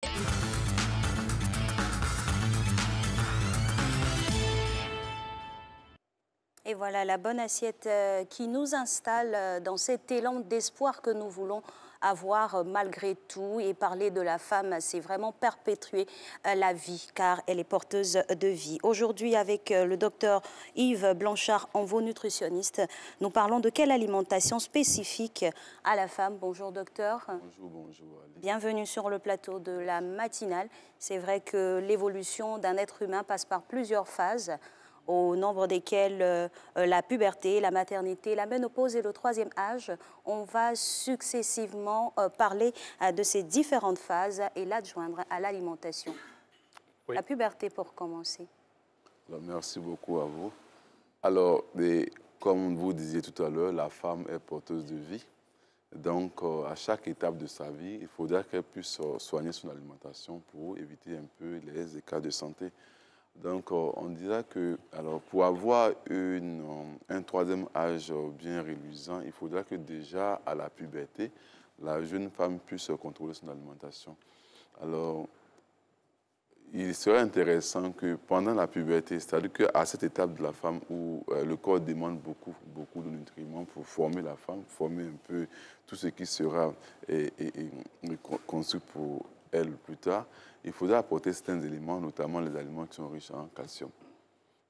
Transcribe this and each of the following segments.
Et voilà la bonne assiette qui nous installe dans cet élan d'espoir que nous voulons avoir malgré tout. Et parler de la femme, c'est vraiment perpétuer la vie, car elle est porteuse de vie. Aujourd'hui, avec le docteur Yves Blanchard, Envo nutritionniste, nous parlons de quelle alimentation spécifique à la femme. Bonjour docteur. Bonjour, bonjour. Bienvenue sur le plateau de la matinale. C'est vrai que l'évolution d'un être humain passe par plusieurs phases, au nombre desquelles la puberté, la maternité, la ménopause et le troisième âge. On va successivement parler de ces différentes phases et l'adjoindre à l'alimentation. Oui. La puberté pour commencer. Alors, merci beaucoup à vous. Alors, comme vous disiez tout à l'heure, la femme est porteuse de vie. Donc, à chaque étape de sa vie, il faudra qu'elle puisse soigner son alimentation pour éviter un peu les écarts de santé. Donc, on dira que pour avoir un troisième âge bien reluisant, il faudra que déjà à la puberté, la jeune femme puisse contrôler son alimentation. Alors, il serait intéressant que pendant la puberté, c'est-à-dire qu'à cette étape de la femme où le corps demande beaucoup de nutriments pour former la femme, former un peu tout ce qui sera conçu pour elle plus tard, il faudra apporter certains éléments, notamment les aliments qui sont riches en calcium.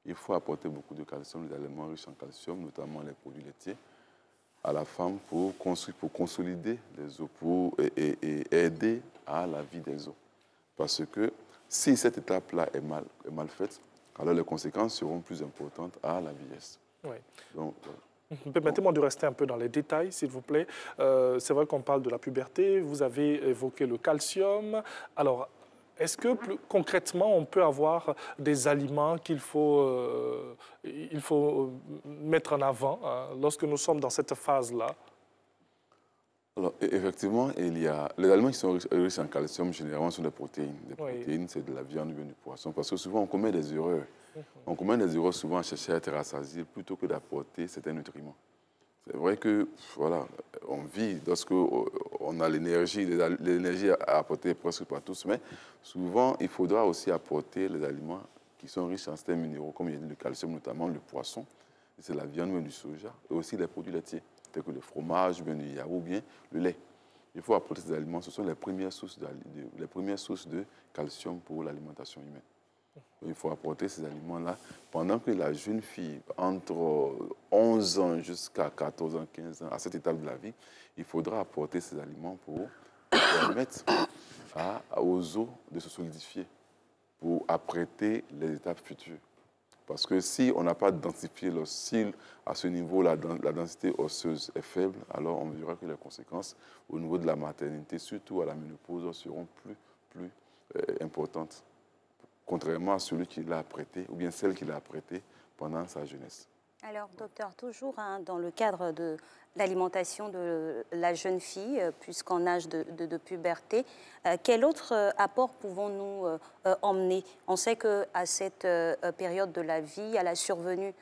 Il faut apporter beaucoup de calcium, les aliments riches en calcium, notamment les produits laitiers, à la femme pour consolider les os, et aider à la vie des os. Parce que si cette étape-là est mal faite, alors les conséquences seront plus importantes à la vieillesse. Oui. Donc, permettez-moi de rester un peu dans les détails, s'il vous plaît. C'est vrai qu'on parle de la puberté, vous avez évoqué le calcium. Alors, est-ce que plus concrètement, on peut avoir des aliments qu'il faut mettre en avant lorsque nous sommes dans cette phase-là? Alors, effectivement, il y a les aliments qui sont riches en calcium, généralement, sont des protéines. Des protéines, c'est de la viande ou bien du poisson. Parce que souvent, on commet des erreurs. On commet des erreurs souvent à chercher à être rassasié plutôt que d'apporter certains nutriments. C'est vrai que, voilà, on vit lorsqu'on a l'énergie à apporter presque par tous, mais souvent, il faudra aussi apporter les aliments qui sont riches en certains minéraux, comme il y a le calcium, notamment le poisson, c'est la viande ou du soja, et aussi les produits laitiers, tels que le fromage, bien le yaourt ou bien le lait. Il faut apporter ces aliments, ce sont les premières sources de calcium pour l'alimentation humaine. Il faut apporter ces aliments-là pendant que la jeune fille, entre 11 ans jusqu'à 14 ans, 15 ans, à cette étape de la vie, il faudra apporter ces aliments pour permettre aux os de se solidifier, pour apprêter les étapes futures. Parce que si on n'a pas densifié l'os, à ce niveau, la densité osseuse est faible, alors on verra que les conséquences au niveau de la maternité, surtout à la ménopause, seront plus importantes, contrairement à celui qui l'a apprêté, ou bien celle qui l'a apprêté pendant sa jeunesse. Alors, docteur, toujours dans le cadre de l'alimentation de la jeune fille, puisqu'en âge de puberté, quel autre apport pouvons-nous emmener? On sait qu'à cette période de la vie, à la survenue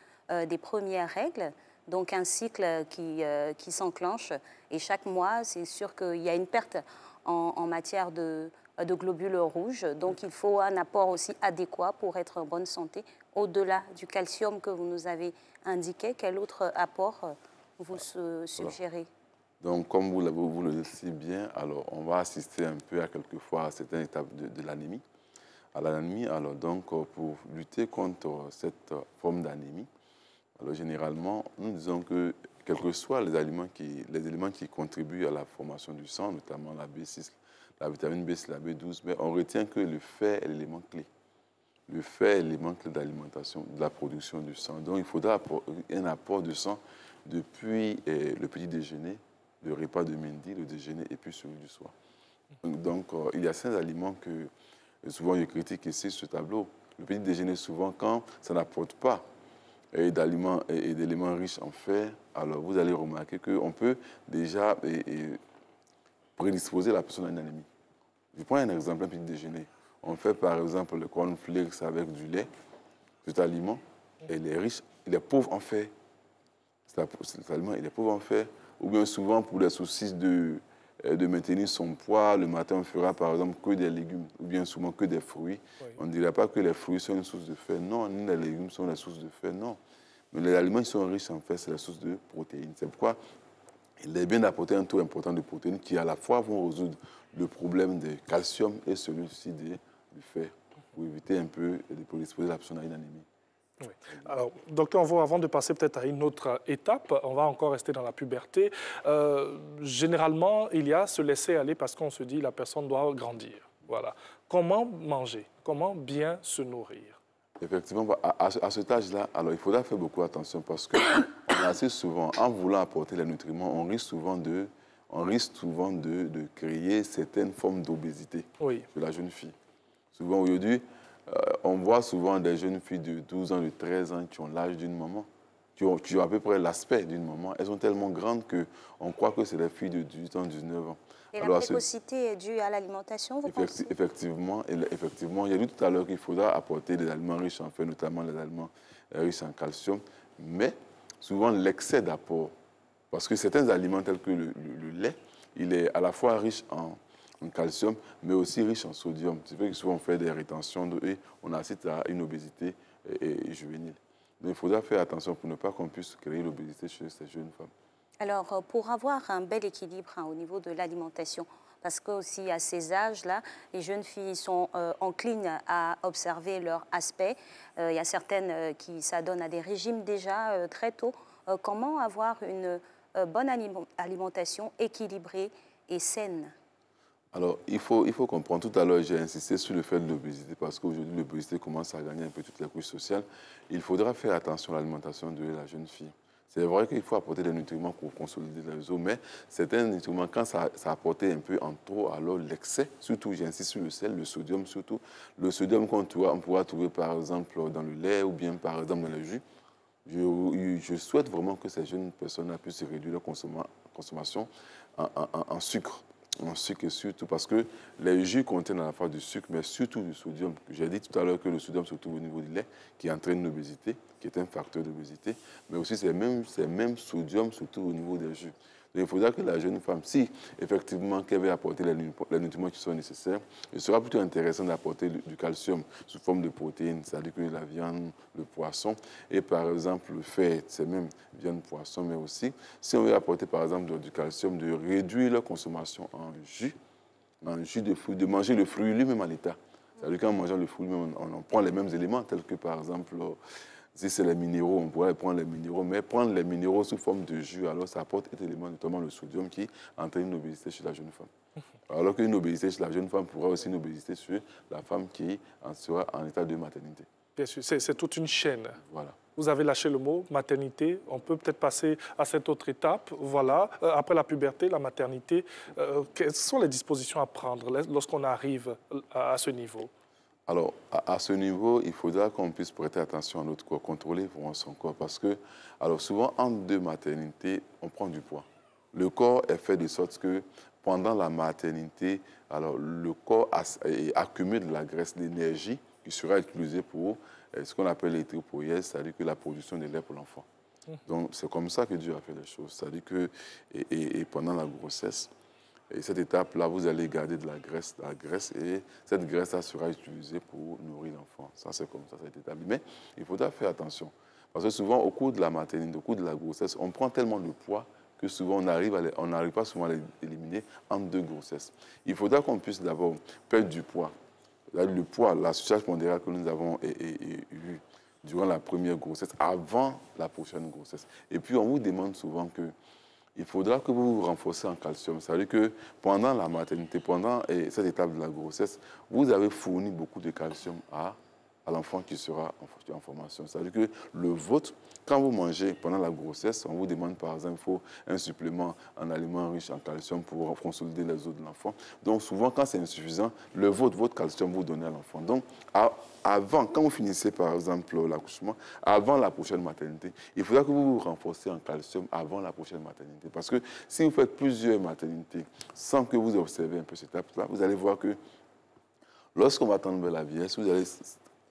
des premières règles, donc un cycle qui s'enclenche, et chaque mois, c'est sûr qu'il y a une perte en matière de globules rouges. Donc, il faut un apport aussi adéquat pour être en bonne santé. Au-delà du calcium que vous nous avez indiqué, quel autre apport vous suggérez? Donc, comme vous le dites si bien, alors on va assister un peu quelquefois à certaines étapes de l'anémie. À l'anémie, alors donc, pour lutter contre cette forme d'anémie, alors généralement, nous disons que quels que soient les éléments qui contribuent à la formation du sang, notamment la B6, la vitamine B6, la B12, mais on retient que le fer est l'élément clé. Le fer est l'élément clé d'alimentation, de la production du sang. Donc, il faudra un apport de sang depuis le petit déjeuner, le repas de midi, le déjeuner et puis celui du soir. Donc, il y a certains aliments que souvent je critique ici sur ce tableau. Le petit déjeuner, souvent, quand ça n'apporte pas d'aliments et d'éléments riches en fer, alors vous allez remarquer qu'on peut déjà prédisposer la personne à une anémie. Je prends un exemple, un petit déjeuner. On fait par exemple le cornflakes avec du lait, cet aliment, et il est riche, il est pauvre en fer. Cet aliment, il est pauvre en fer. Ou bien souvent pour les saucisses de maintenir son poids. Le matin, on fera par exemple que des légumes ou bien souvent que des fruits. Oui. On ne dirait pas que les fruits sont une source de fer. Non, ni les légumes sont la source de fer. Non. Mais les aliments qui sont riches en fer, c'est la source de protéines. C'est pourquoi il est bien d'apporter un taux important de protéines qui, à la fois, vont résoudre le problème du calcium et celui-ci du fer, pour éviter un peu de prédisposer la personne à une anémie. Oui. Alors, docteur Envo, avant de passer peut-être à une autre étape, on va encore rester dans la puberté. Généralement, il y a se laisser aller parce qu'on se dit la personne doit grandir. Voilà. Comment manger? Comment bien se nourrir? Effectivement, à cet âge-là, alors il faudra faire beaucoup attention parce que assez souvent, en voulant apporter les nutriments, on risque souvent de créer certaines formes d'obésité chez la jeune fille. Souvent, aujourd'hui, on voit souvent des jeunes filles de 12 ans, de 13 ans qui ont l'âge d'une maman, qui ont à peu près l'aspect d'une maman. Elles sont tellement grandes qu'on croit que c'est des filles de 18 ans, 19 ans. Et alors, la précocité est due à l'alimentation, vous pensez? Effectivement, il y a dit tout à l'heure qu'il faudra apporter des aliments riches en fer, notamment les aliments riches en calcium, mais souvent l'excès d'apport, parce que certains aliments tels que le lait, il est à la fois riche en calcium, mais aussi riche en sodium. C'est vrai que souvent on fait des rétentions d'eau et on assiste à une obésité juvénile. Donc il faudra faire attention pour ne pas qu'on puisse créer l'obésité chez ces jeunes femmes. Alors, pour avoir un bel équilibre au niveau de l'alimentation, parce qu'aussi à ces âges-là, les jeunes filles sont enclines à observer leur aspect. Il y a certaines qui s'adonnent à des régimes déjà très tôt. Comment avoir une bonne alimentation équilibrée et saine? Alors, il faut comprendre. Tout à l'heure, j'ai insisté sur le fait de l'obésité parce qu'aujourd'hui, l'obésité commence à gagner un peu toutes les couches sociales. Il faudra faire attention à l'alimentation de la jeune fille. C'est vrai qu'il faut apporter des nutriments pour consolider les os, mais certains nutriments, quand ça apporte un peu en trop, alors l'excès, surtout, j'insiste sur le sel, le sodium surtout, le sodium qu'on pourra trouver par exemple dans le lait ou bien par exemple dans le jus. Je souhaite vraiment que ces jeunes personnes puissent réduire leur consommation en sucre. En sucre, surtout parce que les jus contiennent à la fois du sucre, mais surtout du sodium. J'ai dit tout à l'heure que le sodium se trouve au niveau du lait, qui entraîne l'obésité, qui est un facteur d'obésité, mais aussi c'est même sodium se trouve au niveau des jus. Donc, il faudra que la jeune femme, si effectivement qu'elle veut apporter les nutriments qui sont nécessaires, il sera plutôt intéressant d'apporter du calcium sous forme de protéines, c'est-à-dire que la viande, le poisson, et par exemple le fer, c'est même viande, poisson, mais aussi, si on veut apporter par exemple du calcium, de réduire leur consommation en jus de fruits, de manger le fruit lui-même en l'état. C'est-à-dire qu'en mangeant le fruit lui-même, on prend les mêmes éléments, tels que par exemple, si c'est les minéraux, on pourrait prendre les minéraux, mais prendre les minéraux sous forme de jus, alors ça apporte un élément, notamment le sodium, qui entraîne une obésité chez la jeune femme. Alors qu'une obésité chez la jeune femme pourrait aussi une obésité chez la femme qui sera en état de maternité. Bien sûr, c'est toute une chaîne. Voilà. Vous avez lâché le mot maternité. On peut peut-être passer à cette autre étape. Voilà. Après la puberté, la maternité, quelles sont les dispositions à prendre lorsqu'on arrive à ce niveau? Alors, à ce niveau, il faudra qu'on puisse prêter attention à notre corps, contrôler vraiment son corps. Parce que, alors souvent, en deux maternités, on prend du poids. Le corps est fait de sorte que pendant la maternité, alors, le corps accumule de la graisse, de l'énergie qui sera utilisée pour ce qu'on appelle l'érythropoïèse, c'est-à-dire que la production de lait pour l'enfant. Donc, c'est comme ça que Dieu a fait les choses. C'est-à-dire que et pendant la grossesse, et cette étape-là, vous allez garder de la graisse et cette graisse-là sera utilisée pour nourrir l'enfant. Ça, c'est comme ça a été établi. Mais il faudra faire attention. Parce que souvent, au cours de la maternité, au cours de la grossesse, on prend tellement de poids que souvent, on n'arrive pas souvent à l'éliminer en deux grossesses. Il faudra qu'on puisse d'abord perdre du poids. Le poids, la surcharge pondérale que nous avons eue durant la première grossesse, avant la prochaine grossesse. Et puis, on vous demande souvent que il faudra que vous vous renforcez en calcium. C'est-à-dire que pendant la maternité, pendant cette étape de la grossesse, vous avez fourni beaucoup de calcium à l'enfant qui sera en formation. C'est-à-dire que le vôtre, quand vous mangez pendant la grossesse, on vous demande par exemple, il faut un supplément en aliments riches en calcium pour consolider les os de l'enfant. Donc souvent, quand c'est insuffisant, votre calcium, vous donnez à l'enfant. Donc avant, quand vous finissez par exemple l'accouchement, avant la prochaine maternité, il faudra que vous vous renforcez en calcium avant la prochaine maternité. Parce que si vous faites plusieurs maternités sans que vous observez un peu cette étape-là, vous allez voir que lorsqu'on va tendre vers la vieillesse, vous allez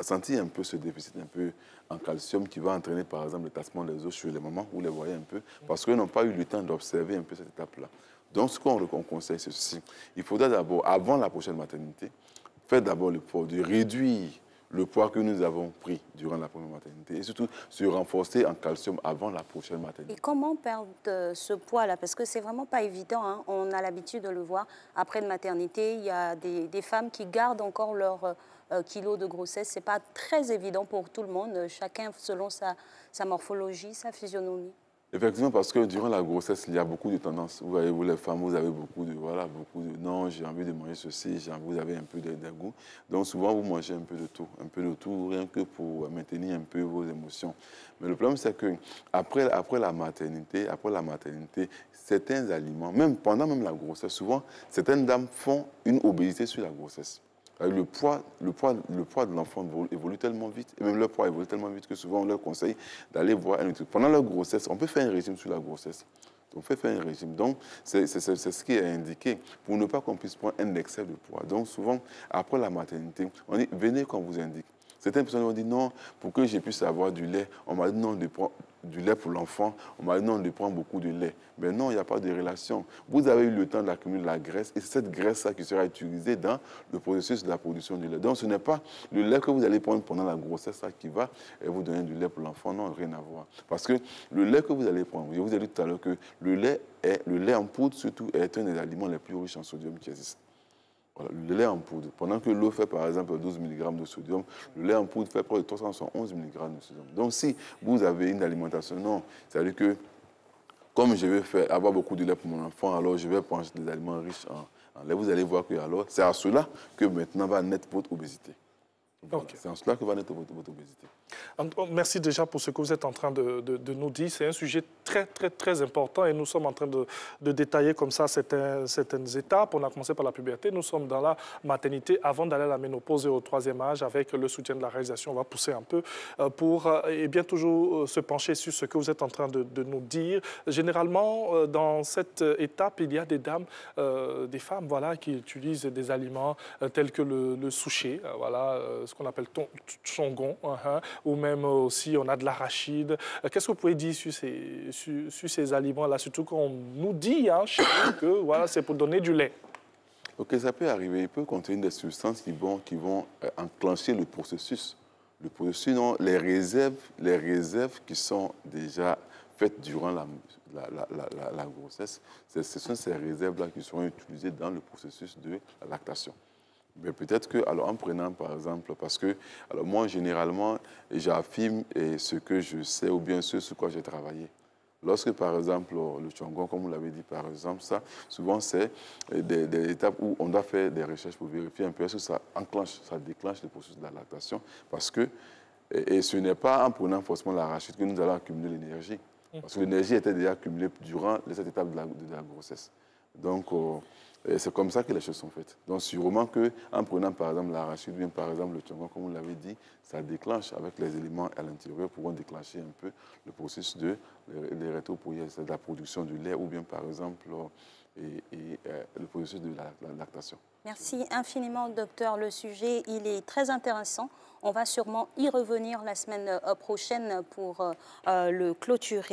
sentir un peu ce déficit un peu en calcium qui va entraîner par exemple le tassement des os chez les mamans, vous les voyez un peu, parce qu'ils n'ont pas eu le temps d'observer un peu cette étape-là. Donc, ce qu'on conseille, c'est ceci. Il faudra d'abord, avant la prochaine maternité, faire d'abord l'effort de réduire le poids que nous avons pris durant la première maternité et surtout se renforcer en calcium avant la prochaine maternité. Et comment perdre ce poids-là? Parce que c'est vraiment pas évident, hein. On a l'habitude de le voir. Après une maternité, il y a des femmes qui gardent encore leur kilo de grossesse. C'est pas très évident pour tout le monde, chacun selon sa morphologie, sa physionomie. Effectivement, parce que durant la grossesse, il y a beaucoup de tendances. Vous voyez, vous les femmes, vous avez beaucoup de, non, j'ai envie de manger ceci, vous avez un peu de goût. Donc souvent, vous mangez un peu de tout, rien que pour maintenir un peu vos émotions. Mais le problème, c'est que après la maternité, certains aliments, même pendant la grossesse, souvent, certaines dames font une obésité sur la grossesse. Le poids de l'enfant évolue tellement vite, et même leur poids évolue tellement vite que souvent on leur conseille d'aller voir un nutritionniste. Pendant leur grossesse, on peut faire un régime sur la grossesse. On peut faire un régime. Donc, c'est ce qui est indiqué pour ne pas qu'on puisse prendre un excès de poids. Donc, souvent, après la maternité, on dit, venez quand on vous indique. Certaines personnes ont dit non, pour que je puisse avoir du lait, on m'a dit non de prendre du lait pour l'enfant, on m'a dit non de prendre beaucoup de lait. Mais non, il n'y a pas de relation. Vous avez eu le temps d'accumuler de la graisse et c'est cette graisse-là qui sera utilisée dans le processus de la production du lait. Donc ce n'est pas le lait que vous allez prendre pendant la grossesse qui va vous donner du lait pour l'enfant, non, rien à voir. Parce que le lait que vous allez prendre, je vous ai dit tout à l'heure que le lait en poudre surtout est un des aliments les plus riches en sodium qui existent. Voilà, le lait en poudre. Pendant que l'eau fait par exemple 12 mg de sodium, le lait en poudre fait près de 311 mg de sodium. Donc si vous avez une alimentation, non, c'est-à-dire que comme je vais avoir beaucoup de lait pour mon enfant, alors je vais prendre des aliments riches en lait. Vous allez voir que alors c'est à cela que maintenant va naître votre obésité. Voilà, okay. C'est en cela que va naître votre obésité. Merci déjà pour ce que vous êtes en train de nous dire. C'est un sujet très important et nous sommes en train de détailler comme ça certaines étapes. On a commencé par la puberté, nous sommes dans la maternité avant d'aller à la ménopause et au troisième âge avec le soutien de la réalisation. On va pousser un peu pour et bien toujours se pencher sur ce que vous êtes en train de nous dire. Généralement, dans cette étape, il y a des dames, des femmes voilà, qui utilisent des aliments tels que le souché, voilà, ce qu'on appelle chongon, ou même aussi on a de l'arachide. Qu'est-ce que vous pouvez dire sur ces aliments-là, surtout qu'on nous dit chez nous que voilà, c'est pour donner du lait? Ok, ça peut arriver. Il peut contenir des substances qui vont enclencher le processus. Sinon, les réserves qui sont déjà faites durant la grossesse, ce sont ces réserves-là qui seront utilisées dans le processus de la lactation. Mais peut-être que, alors en prenant par exemple, parce que, alors moi généralement, j'affirme ce que je sais ou bien ce sur quoi j'ai travaillé. Lorsque par exemple, le chongon, comme vous l'avez dit par exemple, ça, souvent c'est des étapes où on doit faire des recherches pour vérifier un peu est-ce que ça déclenche le processus de la lactation. Parce que, et ce n'est pas en prenant forcément l'arachide que nous allons accumuler l'énergie. Parce que l'énergie était déjà accumulée durant cette étape de la grossesse. Donc, c'est comme ça que les choses sont faites. Donc, sûrement qu'en prenant par exemple l'arachide ou bien par exemple le chongon, comme vous l'avez dit, ça déclenche avec les éléments à l'intérieur pourront déclencher un peu le processus de l'érythropoïèse, de la production du lait ou bien par exemple le processus de la lactation. Merci infiniment, docteur. Le sujet, il est très intéressant. On va sûrement y revenir la semaine prochaine pour le clôturer.